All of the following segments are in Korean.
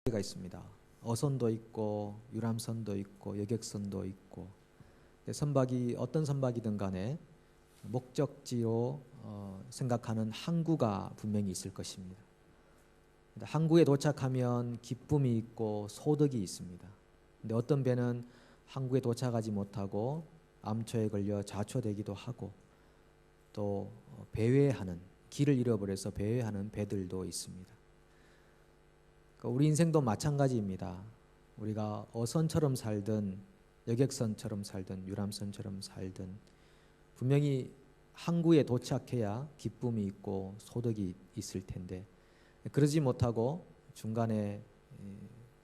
가 있습니다. 어선도 있고 유람선도 있고 여객선도 있고, 선박이 어떤 선박이든 간에 목적지로 생각하는 항구가 분명히 있을 것입니다. 항구에 도착하면 기쁨이 있고 소득이 있습니다. 근데 어떤 배는 항구에 도착하지 못하고 암초에 걸려 자초되기도 하고, 또 배회하는, 길을 잃어버려서 배회하는 배들도 있습니다. 우리 인생도 마찬가지입니다. 우리가 어선처럼 살든 여객선처럼 살든 유람선처럼 살든 분명히 항구에 도착해야 기쁨이 있고 소득이 있을 텐데, 그러지 못하고 중간에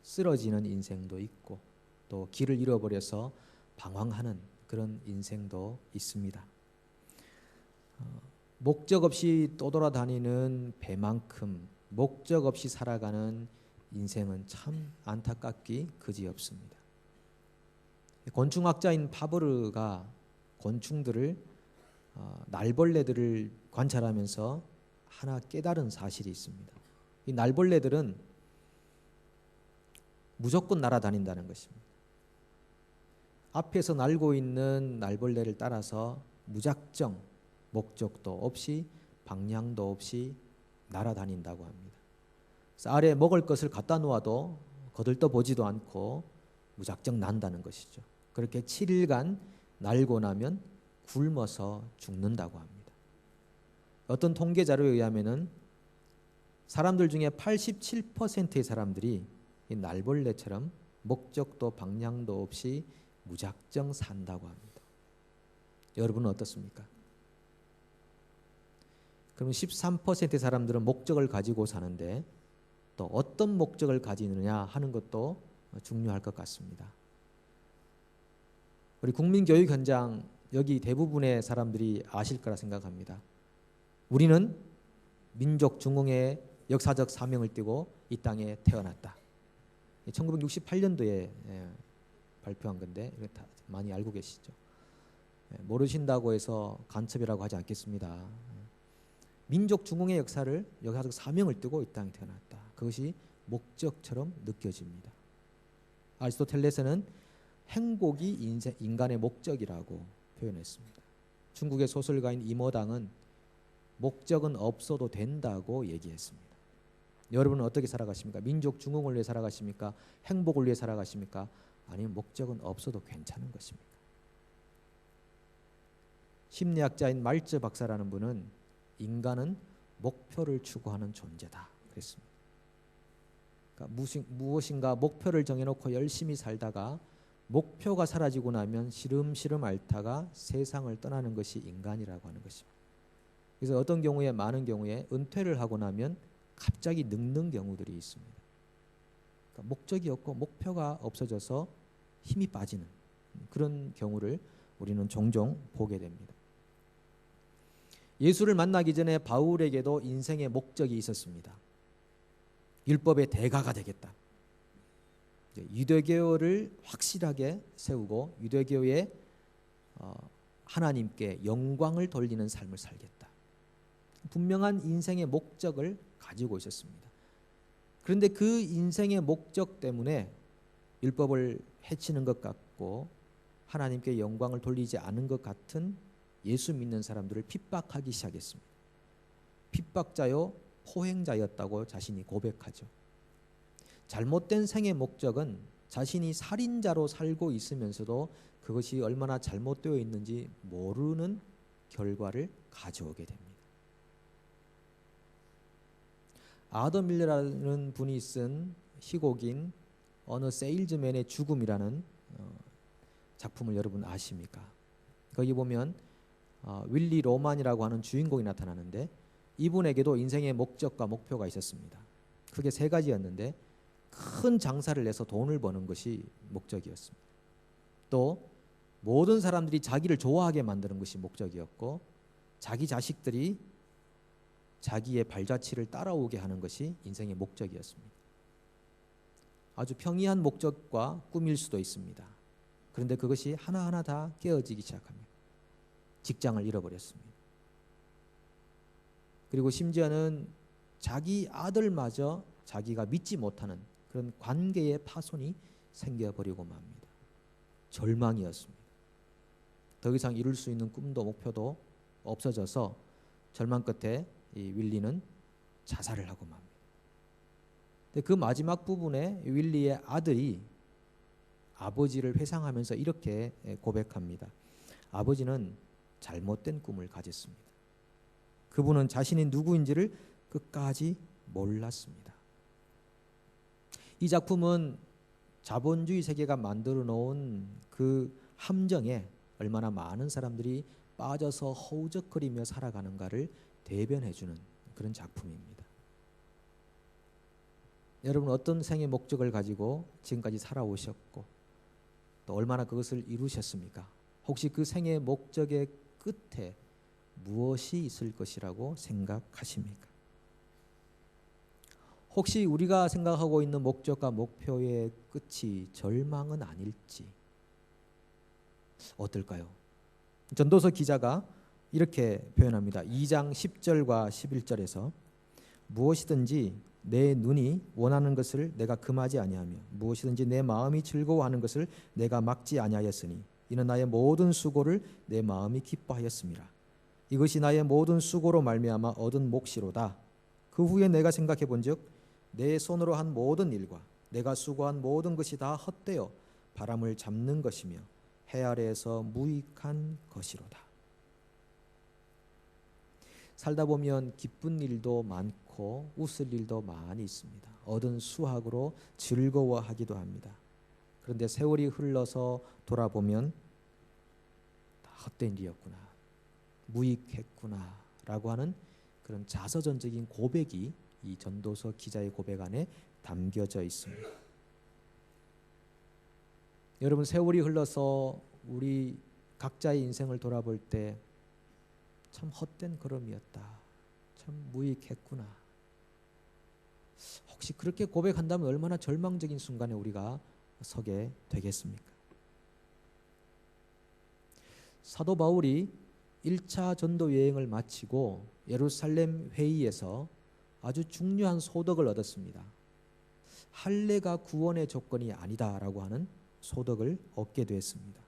쓰러지는 인생도 있고, 또 길을 잃어버려서 방황하는 그런 인생도 있습니다. 목적 없이 떠돌아다니는 배만큼 목적 없이 살아가는 인생은 참 안타깝기 그지없습니다. 곤충학자인 파브르가 곤충들을, 날벌레들을 관찰하면서 하나 깨달은 사실이 있습니다. 이 날벌레들은 무조건 날아다닌다는 것입니다. 앞에서 날고 있는 날벌레를 따라서 무작정 목적도 없이 방향도 없이 날아다닌다고 합니다. 그래서 아래에 먹을 것을 갖다 놓아도 거들떠 보지도 않고 무작정 난다는 것이죠. 그렇게 7일간 날고 나면 굶어서 죽는다고 합니다. 어떤 통계 자료에 의하면은 사람들 중에 87%의 사람들이 이 날벌레처럼 목적도 방향도 없이 무작정 산다고 합니다. 여러분은 어떻습니까? 그럼 13%의 사람들은 목적을 가지고 사는데, 또 어떤 목적을 가지느냐 하는 것도 중요할 것 같습니다. 우리 국민교육 현장, 여기 대부분의 사람들이 아실 거라 생각합니다. 우리는 민족 중흥의 역사적 사명을 띠고 이 땅에 태어났다. 1968년도에 발표한 건데 많이 알고 계시죠? 모르신다고 해서 간첩이라고 하지 않겠습니다. 민족 중흥의 역사를, 역사적 사명을 띠고 이 땅에 태어났다. 그것이 목적처럼 느껴집니다. 아리스토텔레스는 행복이 인간의 목적이라고 표현했습니다. 중국의 소설가인 이모당은 목적은 없어도 된다고 얘기했습니다. 여러분은 어떻게 살아가십니까? 민족 중흥을 위해 살아가십니까? 행복을 위해 살아가십니까? 아니면 목적은 없어도 괜찮은 것입니까? 심리학자인 말츠 박사라는 분은 인간은 목표를 추구하는 존재다 그랬습니다. 그러니까 무엇인가 목표를 정해놓고 열심히 살다가 목표가 사라지고 나면 시름시름 앓다가 세상을 떠나는 것이 인간이라고 하는 것입니다. 그래서 어떤 경우에, 많은 경우에 은퇴를 하고 나면 갑자기 늙는 경우들이 있습니다. 그러니까 목적이 없고 목표가 없어져서 힘이 빠지는 그런 경우를 우리는 종종 보게 됩니다. 예수를 만나기 전에 바울에게도 인생의 목적이 있었습니다. 율법의 대가가 되겠다. 유대교를 확실하게 세우고 유대교의 하나님께 영광을 돌리는 삶을 살겠다. 분명한 인생의 목적을 가지고 있었습니다. 그런데 그 인생의 목적 때문에 율법을 해치는 것 같고 하나님께 영광을 돌리지 않은 것 같은 예수 믿는 사람들을 핍박하기 시작했습니다. 핍박자요 포행자였다고 자신이 고백하죠. 잘못된 생의 목적은 자신이 살인자로 살고 있으면서도 그것이 얼마나 잘못되어 있는지 모르는 결과를 가져오게 됩니다. 아덤 밀러라는 분이 쓴 희곡인 어느 세일즈맨의 죽음이라는 작품을 여러분 아십니까? 거기 보면 윌리 로만이라고 하는 주인공이 나타나는데, 이분에게도 인생의 목적과 목표가 있었습니다. 크게 세 가지였는데, 큰 장사를 내서 돈을 버는 것이 목적이었습니다. 또 모든 사람들이 자기를 좋아하게 만드는 것이 목적이었고, 자기 자식들이 자기의 발자취를 따라오게 하는 것이 인생의 목적이었습니다. 아주 평이한 목적과 꿈일 수도 있습니다. 그런데 그것이 하나하나 다 깨어지기 시작합니다. 직장을 잃어버렸습니다. 그리고 심지어는 자기 아들마저 자기가 믿지 못하는 그런 관계의 파손이 생겨버리고 맙니다. 절망이었습니다. 더 이상 이룰 수 있는 꿈도 목표도 없어져서 절망 끝에 이 윌리는 자살을 하고 맙니다. 근데 그 마지막 부분에 윌리의 아들이 아버지를 회상하면서 이렇게 고백합니다. 아버지는 잘못된 꿈을 가졌습니다. 그분은 자신이 누구인지를 끝까지 몰랐습니다. 이 작품은 자본주의 세계가 만들어 놓은 그 함정에 얼마나 많은 사람들이 빠져서 허우적거리며 살아가는가를 대변해주는 그런 작품입니다. 여러분 어떤 생의 목적을 가지고 지금까지 살아오셨고 또 얼마나 그것을 이루셨습니까? 혹시 그 생의 목적의 끝에 무엇이 있을 것이라고 생각하십니까? 혹시 우리가 생각하고 있는 목적과 목표의 끝이 절망은 아닐지 어떨까요? 전도서 기자가 이렇게 표현합니다. 2장 10절과 11절에서 무엇이든지 내 눈이 원하는 것을 내가 금하지 아니하며 무엇이든지 내 마음이 즐거워하는 것을 내가 막지 아니하였으니 이는 나의 모든 수고를 내 마음이 기뻐하였음이라. 이것이 나의 모든 수고로 말미암아 얻은 몫이로다. 그 후에 내가 생각해 본즉 내 손으로 한 모든 일과 내가 수고한 모든 것이 다 헛되어 바람을 잡는 것이며 해 아래에서 무익한 것이로다. 살다 보면 기쁜 일도 많고 웃을 일도 많이 있습니다. 얻은 수확으로 즐거워하기도 합니다. 그런데 세월이 흘러서 돌아보면 다 헛된 일이었구나, 무익했구나 라고 하는 그런 자서전적인 고백이 이 전도서 기자의 고백 안에 담겨져 있습니다. 여러분 세월이 흘러서 우리 각자의 인생을 돌아볼 때 참 헛된 걸음이었다, 참 무익했구나. 혹시 그렇게 고백한다면 얼마나 절망적인 순간에 우리가 서게 되겠습니까? 사도 바울이 1차 전도 여행을 마치고 예루살렘 회의에서 아주 중요한 소득을 얻었습니다. 할례가 구원의 조건이 아니다라고 하는 소득을 얻게 되었습니다.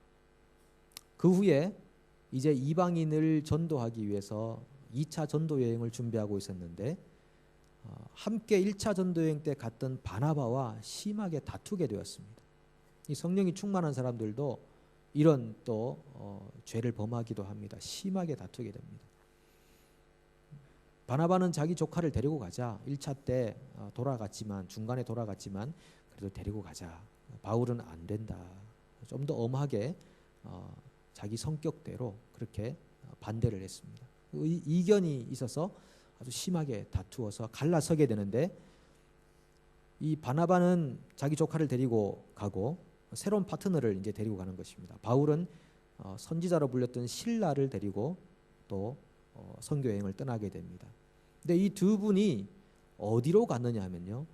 그 후에 이제 이방인을 전도하기 위해서 2차 전도 여행을 준비하고 있었는데 함께 1차 전도 여행 때 갔던 바나바와 심하게 다투게 되었습니다. 이 성령이 충만한 사람들도 이런 또 죄를 범하기도 합니다. 심하게 다투게 됩니다. 바나바는 자기 조카를 데리고 가자. 1차 때 돌아갔지만 중간에 돌아갔지만 그래도 데리고 가자. 바울은 안 된다. 좀 더 엄하게 자기 성격대로 그렇게 반대를 했습니다. 이견이 있어서 아주 심하게 다투어서 갈라서게 되는데 이 바나바는 자기 조카를 데리고 가고 새로운 파트너를 이제 데리고 가는 것입니다. 바울은 선지자로 불렸던 실라를 데리고 또 선교 여행을 떠나게 됩니다. 근데 이 두 분이 어디로 갔느냐 하면요,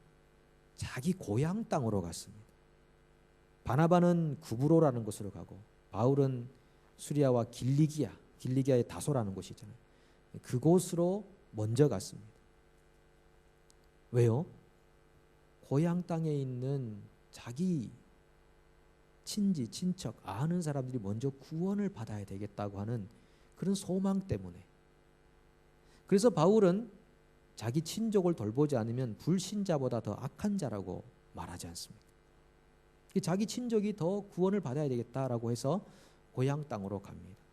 자기 고향 땅으로 갔습니다. 바나바는 구브로라는 곳으로 가고 바울은 수리아와 길리기아의 다소라는 곳이 있잖아요. 그곳으로 먼저 갔습니다. 왜요? 고향 땅에 있는 자기 친지, 친척, 아는 사람들이 먼저 구원을 받아야 되겠다고 하는 그런 소망 때문에. 그래서 바울은 자기 친족을 돌보지 않으면 불신자보다 더 악한 자라고 말하지 않습니다. 자기 친족이 더 구원을 받아야 되겠다라고 해서 고향 땅으로 갑니다.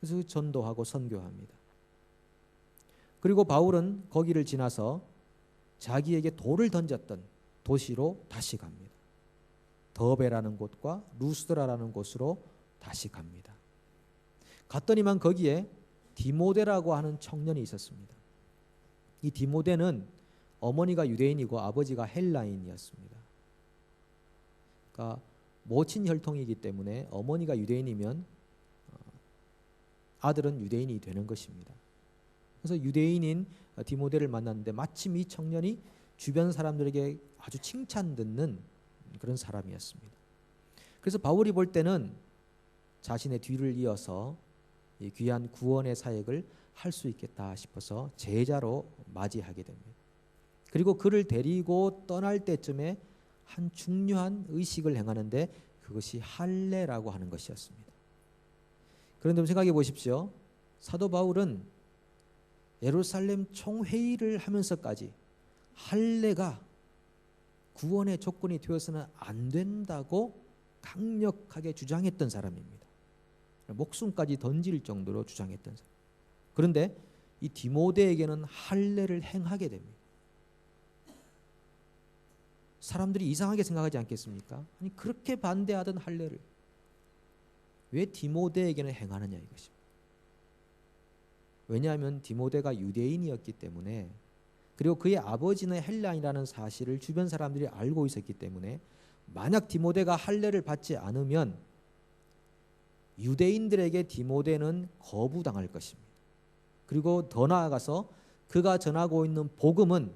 그래서 전도하고 선교합니다. 그리고 바울은 거기를 지나서 자기에게 돌을 던졌던 도시로 다시 갑니다. 더베라는 곳과 루스드라라는 곳으로 다시 갑니다. 갔더니만 거기에 디모데라고 하는 청년이 있었습니다. 이 디모데는 어머니가 유대인이고 아버지가 헬라인이었습니다. 그러니까 모친 혈통이기 때문에 어머니가 유대인이면 아들은 유대인이 되는 것입니다. 그래서 유대인인 디모데를 만났는데 마침 이 청년이 주변 사람들에게 아주 칭찬 듣는 그런 사람이었습니다. 그래서 바울이 볼 때는 자신의 뒤를 이어서 이 귀한 구원의 사역을 할 수 있겠다 싶어서 제자로 맞이하게 됩니다. 그리고 그를 데리고 떠날 때쯤에 한 중요한 의식을 행하는데 그것이 할례라고 하는 것이었습니다. 그런데 생각해 보십시오. 사도 바울은 예루살렘 총회의를 하면서까지 할례가 구원의 조건이 되어서는 안 된다고 강력하게 주장했던 사람입니다. 목숨까지 던질 정도로 주장했던 사람. 그런데 이 디모데에게는 할례를 행하게 됩니다. 사람들이 이상하게 생각하지 않겠습니까? 아니 그렇게 반대하던 할례를 왜 디모데에게는 행하느냐 이것입니다. 왜냐하면 디모데가 유대인이었기 때문에, 그리고 그의 아버지는 헬라인이라는 사실을 주변 사람들이 알고 있었기 때문에 만약 디모데가 할례를 받지 않으면 유대인들에게 디모데는 거부당할 것입니다. 그리고 더 나아가서 그가 전하고 있는 복음은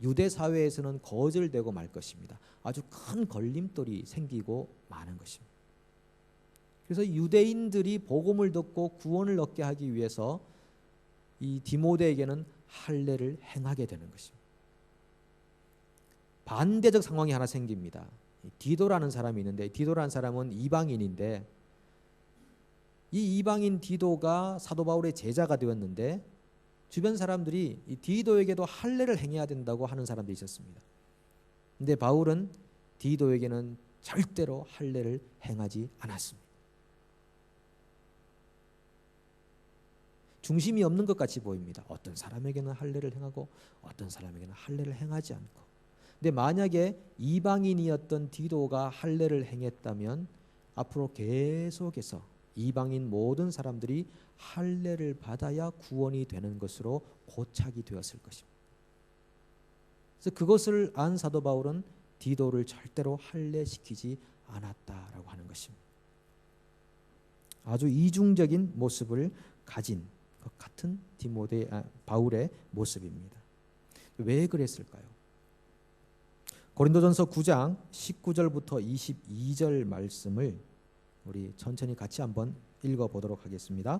유대 사회에서는 거절되고 말 것입니다. 아주 큰 걸림돌이 생기고 마는 것입니다. 그래서 유대인들이 복음을 듣고 구원을 얻게 하기 위해서 이 디모데에게는 할례를 행하게 되는 것입니다. 반대적 상황이 하나 생깁니다. 디도라는 사람이 있는데, 디도라는 사람은 이방인인데, 이 이방인 디도가 사도 바울의 제자가 되었는데 주변 사람들이 이 디도에게도 할례를 행해야 된다고 하는 사람들이 있었습니다. 근데 바울은 디도에게는 절대로 할례를 행하지 않았습니다. 중심이 없는 것 같이 보입니다. 어떤 사람에게는 할례를 행하고 어떤 사람에게는 할례를 행하지 않고. 근데 만약에 이방인이었던 디도가 할례를 행했다면 앞으로 계속해서 이방인 모든 사람들이 할례를 받아야 구원이 되는 것으로 고착이 되었을 것입니다. 그래서 그것을 안 사도 바울은 디도를 절대로 할례시키지 않았다라고 하는 것입니다. 아주 이중적인 모습을 가진 것 같은 바울의 모습입니다. 왜 그랬을까요? 고린도전서 9장 19절부터 22절 말씀을 우리 천천히 같이 한번 읽어보도록 하겠습니다.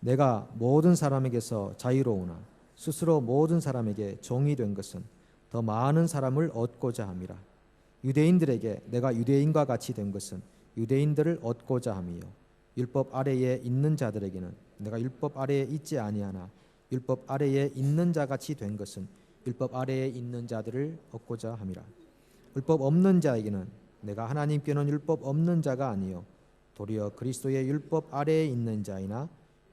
내가 모든 사람에게서 자유로우나 스스로 모든 사람에게 종이 된 것은 더 많은 사람을 얻고자 함이라. 유대인들에게 내가 유대인과 같이 된 것은 유대인들을 얻고자 함이요 율법 아래에 있는 자들에게는 내가 율법 아래에 있지 아니하나 율법 아래에 있는 자같이 된 것은 율법 아래에 있는 자들을 얻고자 함이라. 율법 없는 자에게는 내가 하나님께는 율법 없는 자가 아니요 도리어 그리스도의 율법 아래에 있는 자이나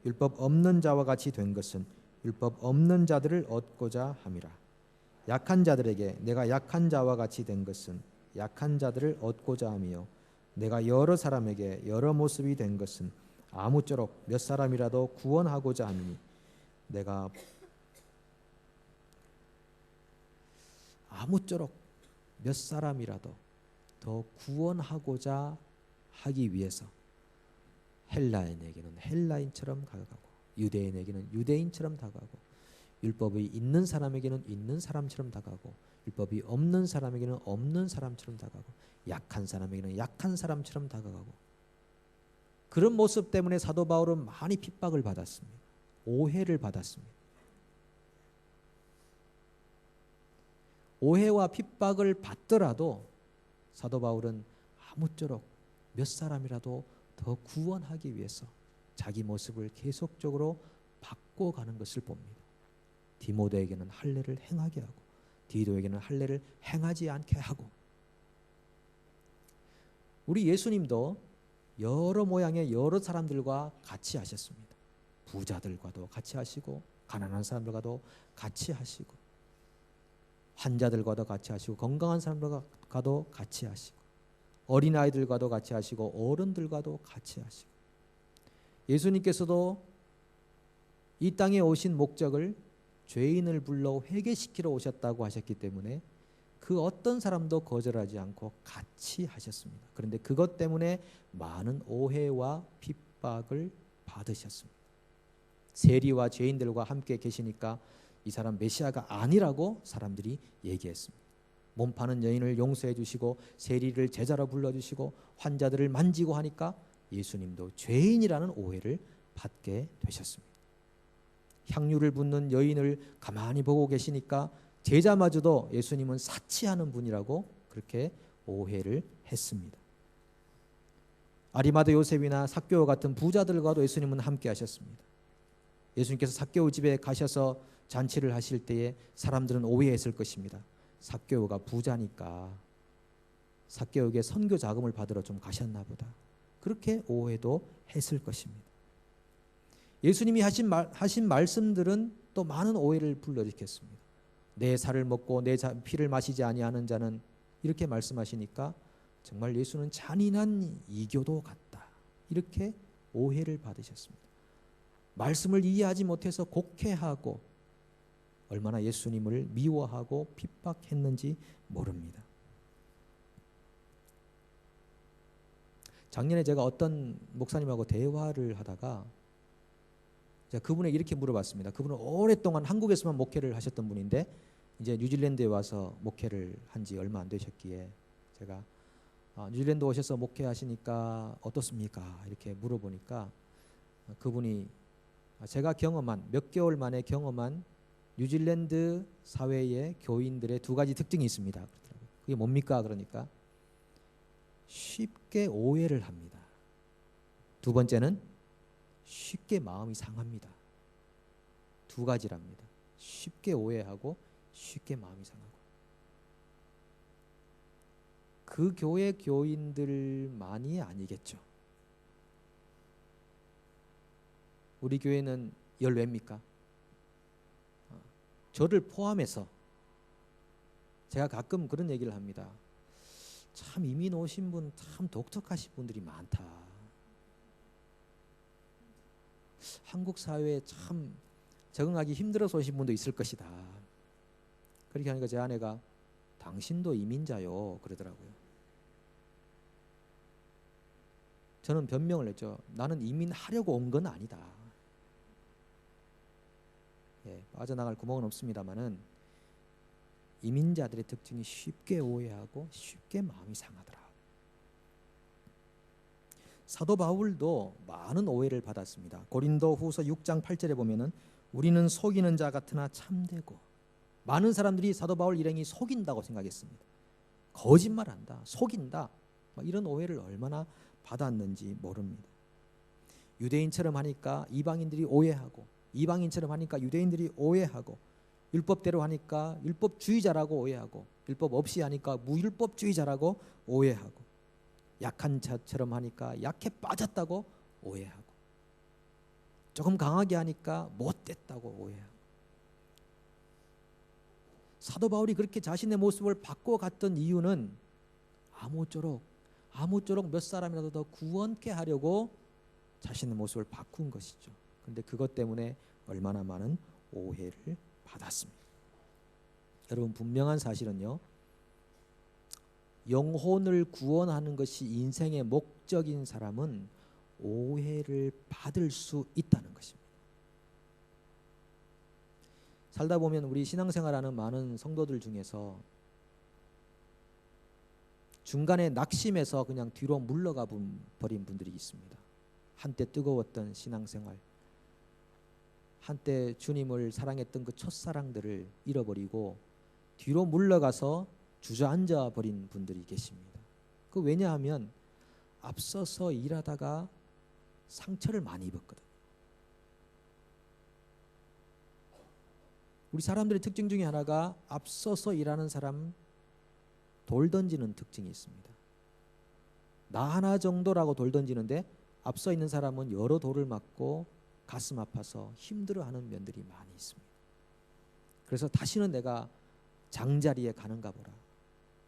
율법 없는 자와 같이 된 것은 율법 없는 자들을 얻고자 함이라. 약한 자들에게 내가 약한 자와 같이 된 것은 약한 자들을 얻고자 함이요 내가 여러 사람에게 여러 모습이 된 것은 아무쪼록 몇 사람이라도 구원하고자 함이니 내가 아무쪼록 몇 사람이라도 더 구원하고자 하기 위해서 헬라인에게는 헬라인처럼 다가가고 유대인에게는 유대인처럼 다가가고 율법이 있는 사람에게는 있는 사람처럼 다가가고 율법이 없는 사람에게는 없는 사람처럼 다가가고 약한 사람에게는 약한 사람처럼 다가가고 그런 모습 때문에 사도 바울은 많이 핍박을 받았습니다. 오해를 받았습니다. 오해와 핍박을 받더라도 사도 바울은 아무쪼록 몇 사람이라도 더 구원하기 위해서 자기 모습을 계속적으로 바꿔가는 것을 봅니다. 디모데에게는 할례를 행하게 하고 디도에게는 할례를 행하지 않게 하고. 우리 예수님도 여러 모양의 여러 사람들과 같이 하셨습니다. 부자들과도 같이 하시고 가난한 사람들과도 같이 하시고 환자들과도 같이 하시고 건강한 사람들과도 같이 하시고 어린아이들과도 같이 하시고 어른들과도 같이 하시고. 예수님께서도 이 땅에 오신 목적을 죄인을 불러 회개시키러 오셨다고 하셨기 때문에 그 어떤 사람도 거절하지 않고 같이 하셨습니다. 그런데 그것 때문에 많은 오해와 핍박을 받으셨습니다. 세리와 죄인들과 함께 계시니까 이 사람 메시아가 아니라고 사람들이 얘기했습니다. 몸 파는 여인을 용서해 주시고 세리를 제자로 불러주시고 환자들을 만지고 하니까 예수님도 죄인이라는 오해를 받게 되셨습니다. 향유를 붓는 여인을 가만히 보고 계시니까 제자마저도 예수님은 사치하는 분이라고 그렇게 오해를 했습니다. 아리마다 요셉이나 삭개오 같은 부자들과도 예수님은 함께 하셨습니다. 예수님께서 삭개오 집에 가셔서 잔치를 하실 때에 사람들은 오해했을 것입니다. 삭개오가 부자니까 삭개오에게 선교 자금을 받으러 좀 가셨나 보다. 그렇게 오해도 했을 것입니다. 예수님이 하신 말씀들은 또 많은 오해를 불러일으켰습니다. 내 살을 먹고 내 피를 마시지 아니하는 자는, 이렇게 말씀하시니까 정말 예수는 잔인한 이교도 같다, 이렇게 오해를 받으셨습니다. 말씀을 이해하지 못해서 곡해하고 얼마나 예수님을 미워하고 핍박했는지 모릅니다. 작년에 제가 어떤 목사님하고 대화를 하다가 제가 그분에게 이렇게 물어봤습니다. 그분은 오랫동안 한국에서만 목회를 하셨던 분인데 이제 뉴질랜드에 와서 목회를 한 지 얼마 안 되셨기에 제가 뉴질랜드 오셔서 목회하시니까 어떻습니까? 이렇게 물어보니까 그분이 제가 경험한, 몇 개월 만에 경험한 뉴질랜드 사회의 교인들의 두 가지 특징이 있습니다. 그러더라고요. 그게 뭡니까? 그러니까 쉽게 오해를 합니다. 두 번째는 쉽게 마음이 상합니다. 두 가지랍니다. 쉽게 오해하고 쉽게 마음이 상하고. 그 교회 교인들만이 아니겠죠. 우리 교회는 열외입니까? 저를 포함해서 제가 가끔 그런 얘기를 합니다. 참 이민 오신 분 참 독특하신 분들이 많다. 한국 사회에 참 적응하기 힘들어서 오신 분도 있을 것이다. 그렇게 하니까 제 아내가 당신도 이민자요 그러더라고요. 저는 변명을 했죠. 나는 이민하려고 온 건 아니다. 빠져나갈 구멍은 없습니다만은 이민자들의 특징이 쉽게 오해하고 쉽게 마음이 상하더라. 사도 바울도 많은 오해를 받았습니다. 고린도 후서 6장 8절에 보면은 우리는 속이는 자 같으나 참되고, 많은 사람들이 사도 바울 일행이 속인다고 생각했습니다. 거짓말한다, 속인다, 이런 오해를 얼마나 받았는지 모릅니다. 유대인처럼 하니까 이방인들이 오해하고, 이방인처럼 하니까 유대인들이 오해하고, 율법대로 하니까 율법주의자라고 오해하고, 율법 없이 하니까 무율법주의자라고 오해하고, 약한 자처럼 하니까 약해 빠졌다고 오해하고, 조금 강하게 하니까 못됐다고 오해하고. 사도 바울이 그렇게 자신의 모습을 바꿔갔던 이유는 아무쪼록 몇 사람이라도 더 구원케 하려고 자신의 모습을 바꾼 것이죠. 그런데 그것 때문에 얼마나 많은 오해를 받았습니다. 여러분, 분명한 사실은요, 영혼을 구원하는 것이 인생의 목적인 사람은 오해를 받을 수 있다는 것입니다. 살다 보면 우리 신앙생활하는 많은 성도들 중에서 중간에 낙심해서 그냥 뒤로 물러가 버린 분들이 있습니다. 한때 뜨거웠던 신앙생활, 한때 주님을 사랑했던 그 첫사랑들을 잃어버리고 뒤로 물러가서 주저앉아 버린 분들이 계십니다. 그 왜냐하면 앞서서 일하다가 상처를 많이 입었거든요. 우리 사람들의 특징 중에 하나가 앞서서 일하는 사람 돌 던지는 특징이 있습니다. 나 하나 정도라고 돌 던지는데 앞서 있는 사람은 여러 돌을 맞고 가슴 아파서 힘들어하는 면들이 많이 있습니다. 그래서 다시는 내가 장자리에 가는가 보라,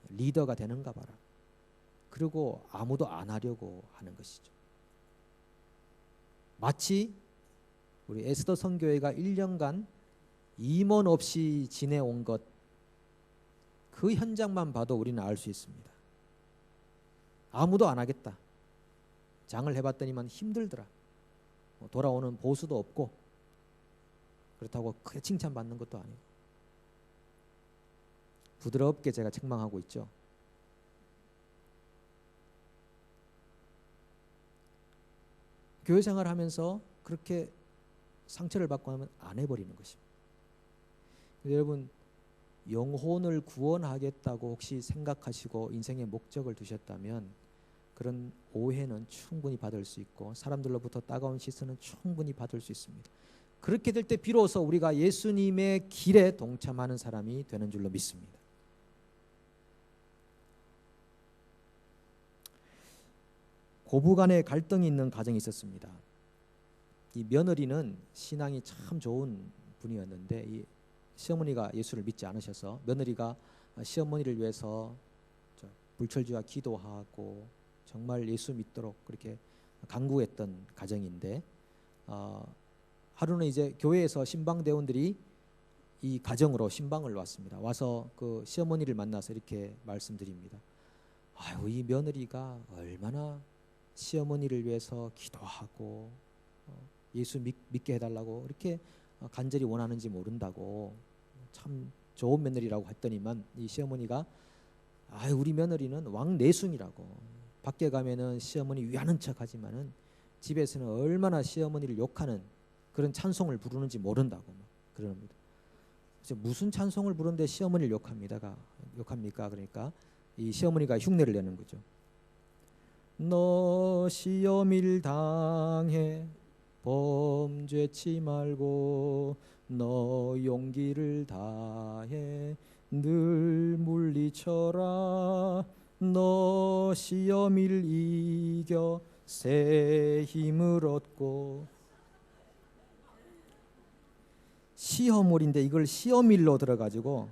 리더가 되는가 봐라, 그리고 아무도 안 하려고 하는 것이죠. 마치 우리 에스더 선교회가 1년간 임원 없이 지내온 것, 그 현장만 봐도 우리는 알 수 있습니다. 아무도 안 하겠다. 장을 해봤더니만 힘들더라. 돌아오는 보수도 없고, 그렇다고 크게 칭찬받는 것도 아니고. 부드럽게 제가 책망하고 있죠. 교회 생활하면서 그렇게 상처를 받고 하면 안 해버리는 것입니다. 여러분, 영혼을 구원하겠다고 혹시 생각하시고 인생의 목적을 두셨다면 그런 오해는 충분히 받을 수 있고 사람들로부터 따가운 시선은 충분히 받을 수 있습니다. 그렇게 될 때 비로소 우리가 예수님의 길에 동참하는 사람이 되는 줄로 믿습니다. 고부간에 갈등이 있는 가정이 있었습니다. 이 며느리는 신앙이 참 좋은 분이었는데 이 시어머니가 예수를 믿지 않으셔서 며느리가 시어머니를 위해서 불철주야 기도하고 정말 예수 믿도록 그렇게 간구했던 가정인데 하루는 이제 교회에서 신방대원들이 이 가정으로 신방을 왔습니다. 와서 그 시어머니를 만나서 이렇게 말씀드립니다. 아유, 이 며느리가 얼마나 시어머니를 위해서 기도하고 예수 믿게 해달라고 이렇게 간절히 원하는지 모른다고 참 좋은 며느리라고 했더니만 이 시어머니가 아유, 우리 며느리는 왕내숭이라고 밖에 가면은 시어머니 위하는 척하지만은 집에서는 얼마나 시어머니를 욕하는 그런 찬송을 부르는지 모른다고 그럽니다. 그래서 무슨 찬송을 부르는데 시어머니를 욕합니까? 그러니까 이 시어머니가 흉내를 내는 거죠. 너 시험일 당해 범죄치 말고 너 용기를 다해 늘 물리쳐라. 너 시험일 이겨 새 힘을 얻고. 시험일인데 이걸 시험일로 들어가지고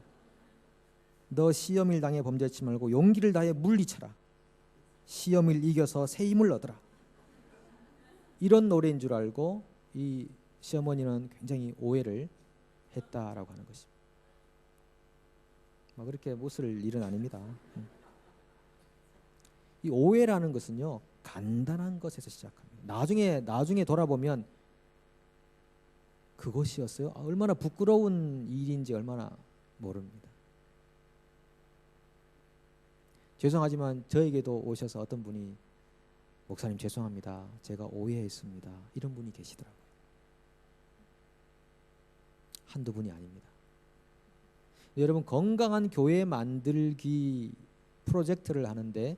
너 시험일 당해 범죄치 말고 용기를 다해 물리쳐라. 시험일 이겨서 새 힘을 얻어라. 이런 노래인 줄 알고 이 시어머니는 굉장히 오해를 했다라고 하는 것입니다. 그렇게 웃을 일은 아닙니다. 이 오해라는 것은요, 간단한 것에서 시작합니다. 나중에 돌아보면 그것이었어요? 얼마나 부끄러운 일인지 얼마나 모릅니다. 죄송하지만 저에게도 오셔서 어떤 분이 목사님 죄송합니다. 제가 오해했습니다. 이런 분이 계시더라고요. 한두 분이 아닙니다. 여러분, 건강한 교회 만들기 프로젝트를 하는데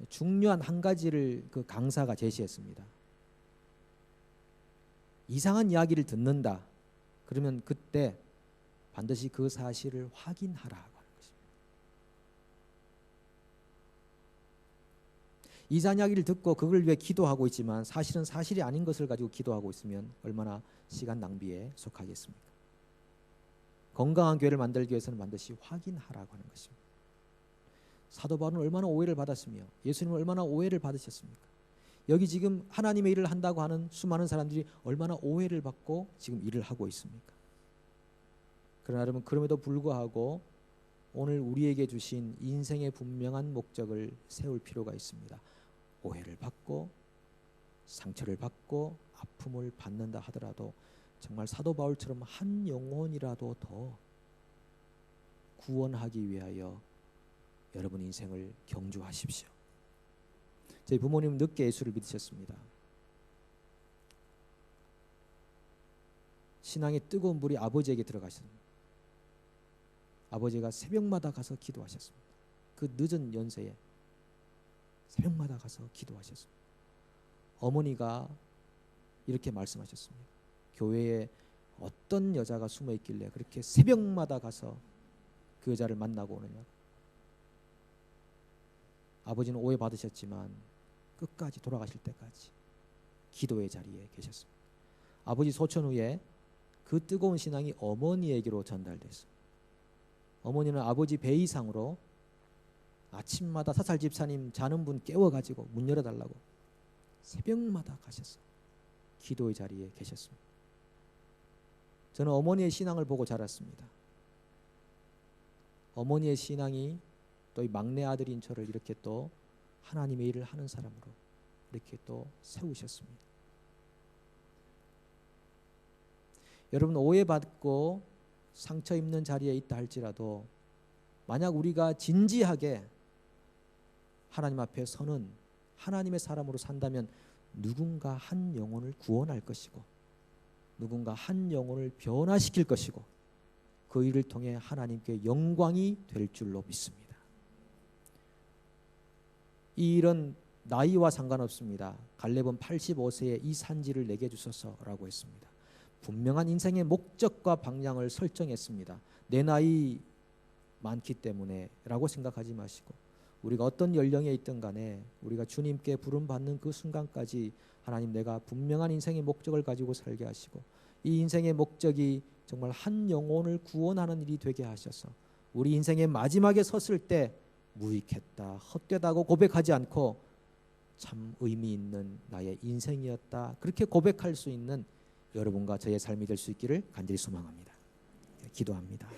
중요한 한 가지를 그 강사가 제시했습니다. 이상한 이야기를 듣는다. 그러면 그때 반드시 그 사실을 확인하라고 하는 것입니다. 이상한 이야기를 듣고 그걸 위해 기도하고 있지만 사실은 사실이 아닌 것을 가지고 기도하고 있으면 얼마나 시간 낭비에 속하겠습니까? 건강한 교회를 만들기 위해서는 반드시 확인하라고 하는 것입니다. 사도 바울은 얼마나 오해를 받았으며 예수님은 얼마나 오해를 받으셨습니까? 여기 지금 하나님의 일을 한다고 하는 수많은 사람들이 얼마나 오해를 받고 지금 일을 하고 있습니까? 그러나 여러분, 그럼에도 불구하고 오늘 우리에게 주신 인생의 분명한 목적을 세울 필요가 있습니다. 오해를 받고 상처를 받고 아픔을 받는다 하더라도 정말 사도 바울처럼 한 영혼이라도 더 구원하기 위하여 여러분 인생을 경주하십시오. 저희 부모님 늦게 예수를 믿으셨습니다. 신앙의 뜨거운 불이 아버지에게 들어가셨습니다. 아버지가 새벽마다 가서 기도하셨습니다. 그 늦은 연세에 새벽마다 가서 기도하셨습니다. 어머니가 이렇게 말씀하셨습니다. 교회에 어떤 여자가 숨어 있길래 그렇게 새벽마다 가서 그 여자를 만나고 오느냐. 아버지는 오해받으셨지만 끝까지 돌아가실 때까지 기도의 자리에 계셨습니다. 아버지 소천 후에 그 뜨거운 신앙이 어머니에게로 전달됐습니다. 어머니는 아버지 배 이상으로 아침마다 사살 집사님 자는 분 깨워가지고 문 열어달라고 새벽마다 가셨어요. 기도의 자리에 계셨습니다. 저는 어머니의 신앙을 보고 자랐습니다. 어머니의 신앙이 또 이 막내 아들인 저를 이렇게 또 하나님의 일을 하는 사람으로 이렇게 또 세우셨습니다. 여러분, 오해받고 상처 입는 자리에 있다 할지라도 만약 우리가 진지하게 하나님 앞에 서는 하나님의 사람으로 산다면 누군가 한 영혼을 구원할 것이고 누군가 한 영혼을 변화시킬 것이고 그 일을 통해 하나님께 영광이 될 줄로 믿습니다. 이 일은 나이와 상관없습니다. 갈렙은 85세에 이 산지를 내게 주소서라고 했습니다. 분명한 인생의 목적과 방향을 설정했습니다. 내 나이 많기 때문에 라고 생각하지 마시고, 우리가 어떤 연령에 있든 간에 우리가 주님께 부름받는 그 순간까지 하나님, 내가 분명한 인생의 목적을 가지고 살게 하시고, 이 인생의 목적이 정말 한 영혼을 구원하는 일이 되게 하셔서 우리 인생의 마지막에 섰을 때 무익했다, 헛되다고 고백하지 않고 참 의미 있는 나의 인생이었다, 그렇게 고백할 수 있는 여러분과 저의 삶이 될 수 있기를 간절히 소망합니다. 기도합니다.